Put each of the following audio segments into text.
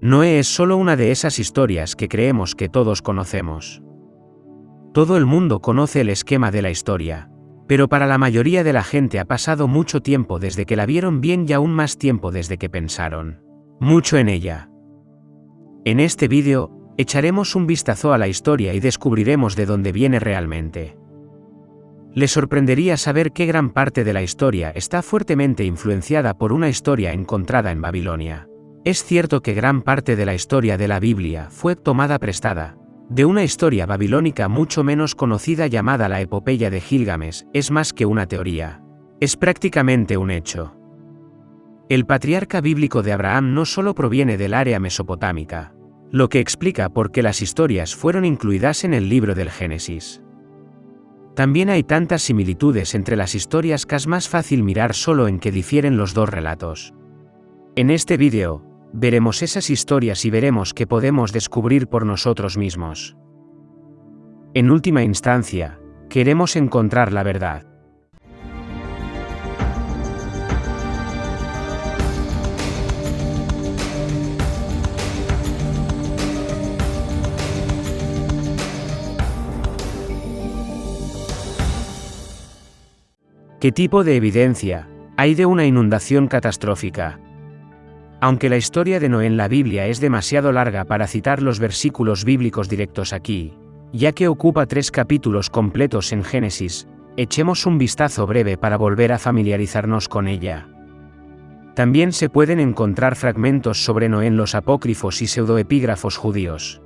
Noé es solo una de esas historias que creemos que todos conocemos. Todo el mundo conoce el esquema de la historia, pero para la mayoría de la gente ha pasado mucho tiempo desde que la vieron bien y aún más tiempo desde que pensaron mucho en ella. En este vídeo, echaremos un vistazo a la historia y descubriremos de dónde viene realmente. Les sorprendería saber que gran parte de la historia está fuertemente influenciada por una historia encontrada en Babilonia. Es cierto que gran parte de la historia de la Biblia fue tomada prestada de una historia babilónica mucho menos conocida llamada la Epopeya de Gilgamesh. Es más que una teoría. Es prácticamente un hecho. El patriarca bíblico de Abraham no solo proviene del área mesopotámica, lo que explica por qué las historias fueron incluidas en el libro del Génesis. También hay tantas similitudes entre las historias que es más fácil mirar solo en que difieren los dos relatos. En este vídeo, veremos esas historias y veremos qué podemos descubrir por nosotros mismos. En última instancia, queremos encontrar la verdad. ¿Qué tipo de evidencia hay de una inundación catastrófica? Aunque la historia de Noé en la Biblia es demasiado larga para citar los versículos bíblicos directos aquí, ya que ocupa 3 capítulos completos en Génesis, echemos un vistazo breve para volver a familiarizarnos con ella. También se pueden encontrar fragmentos sobre Noé en los apócrifos y pseudoepígrafos judíos.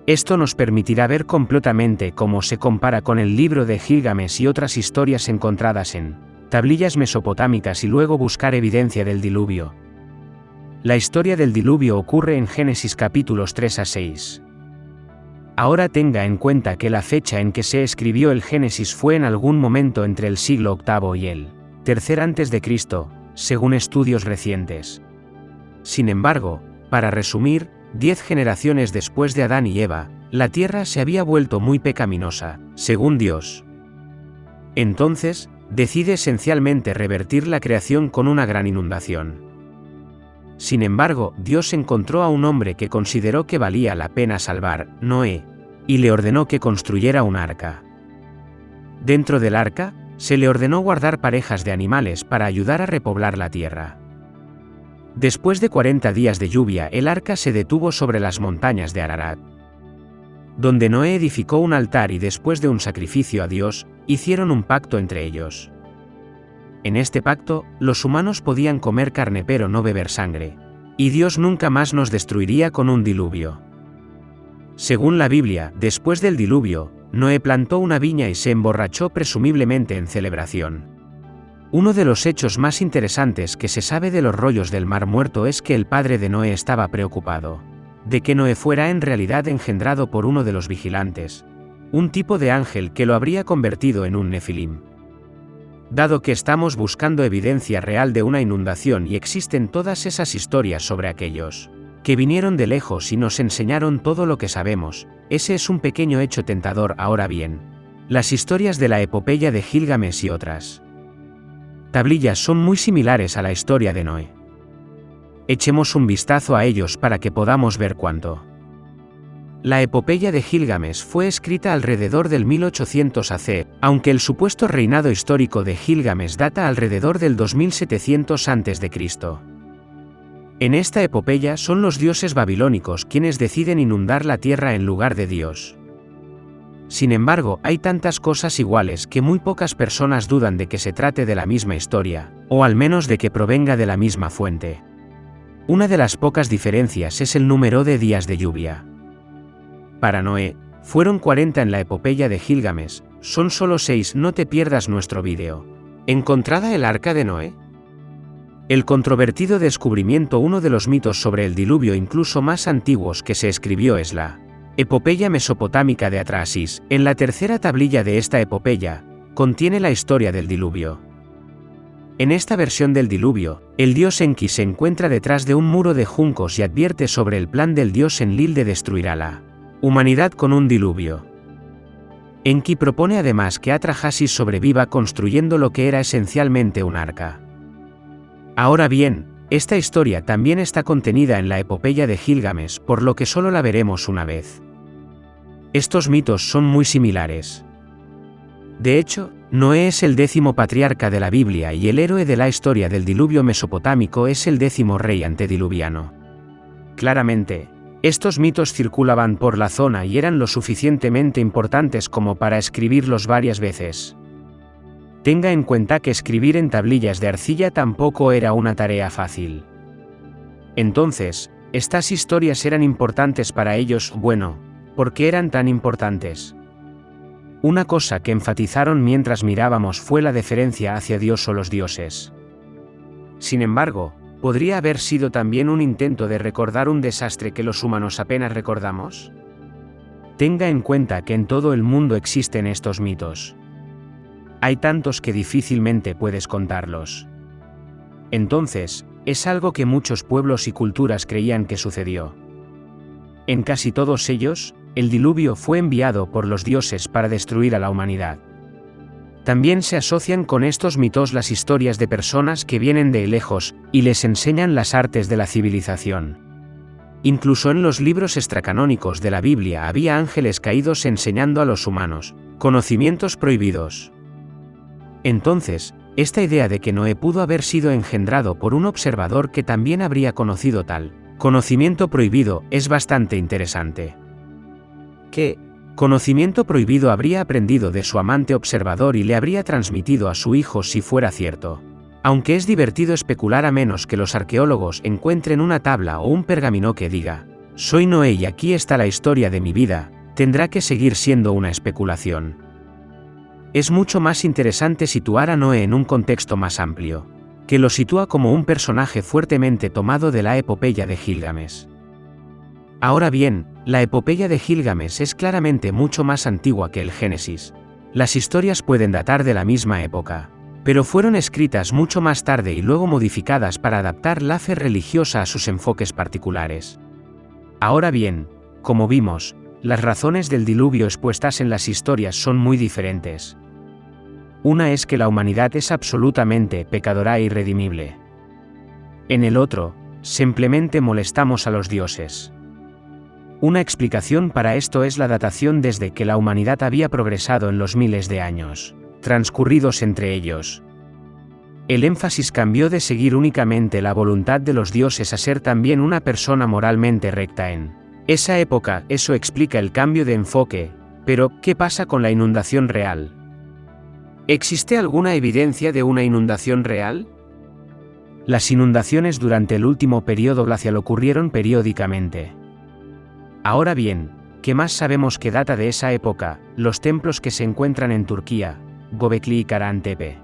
Esto nos permitirá ver completamente cómo se compara con el libro de Gilgamesh y otras historias encontradas en tablillas mesopotámicas y luego buscar evidencia del diluvio. La historia del diluvio ocurre en Génesis capítulos 3 a 6. Ahora tenga en cuenta que la fecha en que se escribió el Génesis fue en algún momento entre el siglo VIII y el tercer antes de Cristo, según estudios recientes. Sin embargo, para resumir, 10 generaciones después de Adán y Eva, la tierra se había vuelto muy pecaminosa, según Dios. Entonces, decide esencialmente revertir la creación con una gran inundación. Sin embargo, Dios encontró a un hombre que consideró que valía la pena salvar, Noé, y le ordenó que construyera un arca. Dentro del arca, se le ordenó guardar parejas de animales para ayudar a repoblar la tierra. Después de 40 días de lluvia, el arca se detuvo sobre las montañas de Ararat, donde Noé edificó un altar y después de un sacrificio a Dios, hicieron un pacto entre ellos. En este pacto, los humanos podían comer carne pero no beber sangre, y Dios nunca más nos destruiría con un diluvio. Según la Biblia, después del diluvio, Noé plantó una viña y se emborrachó presumiblemente en celebración. Uno de los hechos más interesantes que se sabe de los rollos del Mar Muerto es que el padre de Noé estaba preocupado de que Noé fuera en realidad engendrado por uno de los vigilantes, un tipo de ángel que lo habría convertido en un nefilim. Dado que estamos buscando evidencia real de una inundación y existen todas esas historias sobre aquellos que vinieron de lejos y nos enseñaron todo lo que sabemos, ese es un pequeño hecho tentador. Ahora bien, las historias de la epopeya de Gilgamesh y otras tablillas son muy similares a la historia de Noé. Echemos un vistazo a ellos para que podamos ver cuánto. La epopeya de Gilgamesh fue escrita alrededor del 1800 AC, aunque el supuesto reinado histórico de Gilgamesh data alrededor del 2700 a.C. En esta epopeya son los dioses babilónicos quienes deciden inundar la tierra en lugar de Dios. Sin embargo, hay tantas cosas iguales que muy pocas personas dudan de que se trate de la misma historia, o al menos de que provenga de la misma fuente. Una de las pocas diferencias es el número de días de lluvia. Para Noé, fueron 40 en la epopeya de Gilgamesh, son solo 6. No te pierdas nuestro vídeo. ¿Encontrada el arca de Noé? El controvertido descubrimiento. Uno de los mitos sobre el diluvio incluso más antiguos que se escribió es la epopeya mesopotámica de Atrahasis. En la tercera tablilla de esta epopeya, contiene la historia del diluvio. En esta versión del diluvio, el dios Enki se encuentra detrás de un muro de juncos y advierte sobre el plan del dios Enlil de destruir a la humanidad con un diluvio. Enki propone además que Atrahasis sobreviva construyendo lo que era esencialmente un arca. Ahora bien, Esta historia también está contenida en la epopeya de Gilgamesh, por lo que solo la veremos una vez. Estos mitos son muy similares. De hecho, Noé es el 10º patriarca de la Biblia y el héroe de la historia del diluvio mesopotámico es el 10º rey antediluviano. Claramente, estos mitos circulaban por la zona y eran lo suficientemente importantes como para escribirlos varias veces. Tenga en cuenta que escribir en tablillas de arcilla tampoco era una tarea fácil. Entonces, estas historias eran importantes para ellos, bueno, ¿por qué eran tan importantes? Una cosa que enfatizaron mientras mirábamos fue la deferencia hacia Dios o los dioses. Sin embargo, ¿podría haber sido también un intento de recordar un desastre que los humanos apenas recordamos? Tenga en cuenta que en todo el mundo existen estos mitos. Hay tantos que difícilmente puedes contarlos. Entonces, es algo que muchos pueblos y culturas creían que sucedió. En casi todos ellos, el diluvio fue enviado por los dioses para destruir a la humanidad. También se asocian con estos mitos las historias de personas que vienen de lejos y les enseñan las artes de la civilización. Incluso en los libros extracanónicos de la Biblia había ángeles caídos enseñando a los humanos conocimientos prohibidos. Entonces, esta idea de que Noé pudo haber sido engendrado por un observador que también habría conocido tal conocimiento prohibido es bastante interesante. ¿Qué conocimiento prohibido habría aprendido de su amante observador y le habría transmitido a su hijo si fuera cierto? Aunque es divertido especular a menos que los arqueólogos encuentren una tabla o un pergamino que diga, soy Noé y aquí está la historia de mi vida, tendrá que seguir siendo una especulación. Es mucho más interesante situar a Noé en un contexto más amplio, que lo sitúa como un personaje fuertemente tomado de la epopeya de Gilgamesh. Ahora bien, la epopeya de Gilgamesh es claramente mucho más antigua que el Génesis. Las historias pueden datar de la misma época, pero fueron escritas mucho más tarde y luego modificadas para adaptar la fe religiosa a sus enfoques particulares. Ahora bien, como vimos, las razones del diluvio expuestas en las historias son muy diferentes. Una es que la humanidad es absolutamente pecadora e irredimible. En el otro, simplemente molestamos a los dioses. Una explicación para esto es la datación desde que la humanidad había progresado en los miles de años transcurridos entre ellos. El énfasis cambió de seguir únicamente la voluntad de los dioses a ser también una persona moralmente recta en esa época. Eso explica el cambio de enfoque, pero ¿qué pasa con la inundación real? ¿Existe alguna evidencia de una inundación real? Las inundaciones durante el último periodo glacial ocurrieron periódicamente. Ahora bien, ¿qué más sabemos que data de esa época? Los templos que se encuentran en Turquía, Göbekli y Karahan Tepe.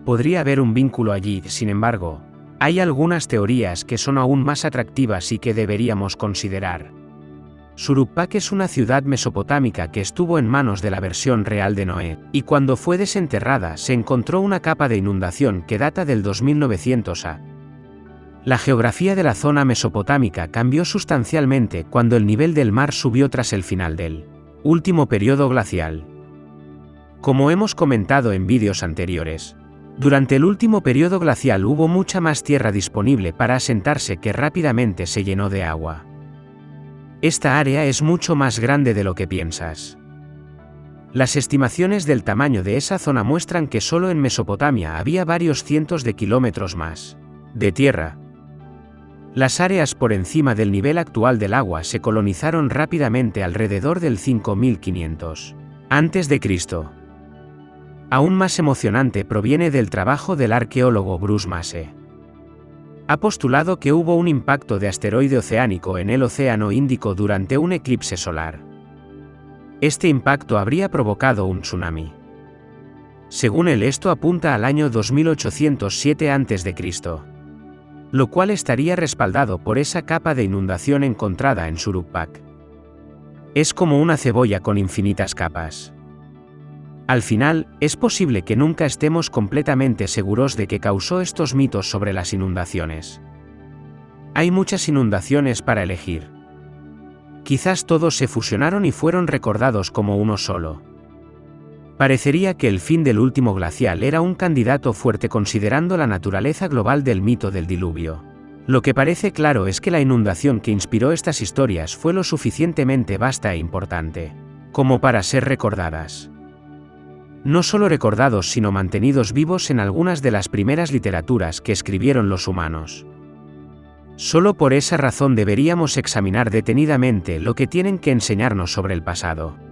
Podría haber un vínculo allí, sin embargo, hay algunas teorías que son aún más atractivas y que deberíamos considerar. Shuruppak es una ciudad mesopotámica que estuvo en manos de la versión real de Noé, y cuando fue desenterrada se encontró una capa de inundación que data del 2900 a. La geografía de la zona mesopotámica cambió sustancialmente cuando el nivel del mar subió tras el final del último periodo glacial. Como hemos comentado en vídeos anteriores, durante el último periodo glacial hubo mucha más tierra disponible para asentarse que rápidamente se llenó de agua. Esta área es mucho más grande de lo que piensas. Las estimaciones del tamaño de esa zona muestran que solo en Mesopotamia había varios cientos de kilómetros más de tierra. Las áreas por encima del nivel actual del agua se colonizaron rápidamente alrededor del 5500 a.C. Aún más emocionante proviene del trabajo del arqueólogo Bruce Massey. Ha postulado que hubo un impacto de asteroide oceánico en el Océano Índico durante un eclipse solar. Este impacto habría provocado un tsunami. Según él, esto apunta al año 2807 a.C., lo cual estaría respaldado por esa capa de inundación encontrada en Shuruppak. Es como una cebolla con infinitas capas. Al final, es posible que nunca estemos completamente seguros de qué causó estos mitos sobre las inundaciones. Hay muchas inundaciones para elegir. Quizás todos se fusionaron y fueron recordados como uno solo. Parecería que el fin del último glacial era un candidato fuerte considerando la naturaleza global del mito del diluvio. Lo que parece claro es que la inundación que inspiró estas historias fue lo suficientemente vasta e importante como para ser recordadas. No solo recordados sino mantenidos vivos en algunas de las primeras literaturas que escribieron los humanos. Solo por esa razón deberíamos examinar detenidamente lo que tienen que enseñarnos sobre el pasado.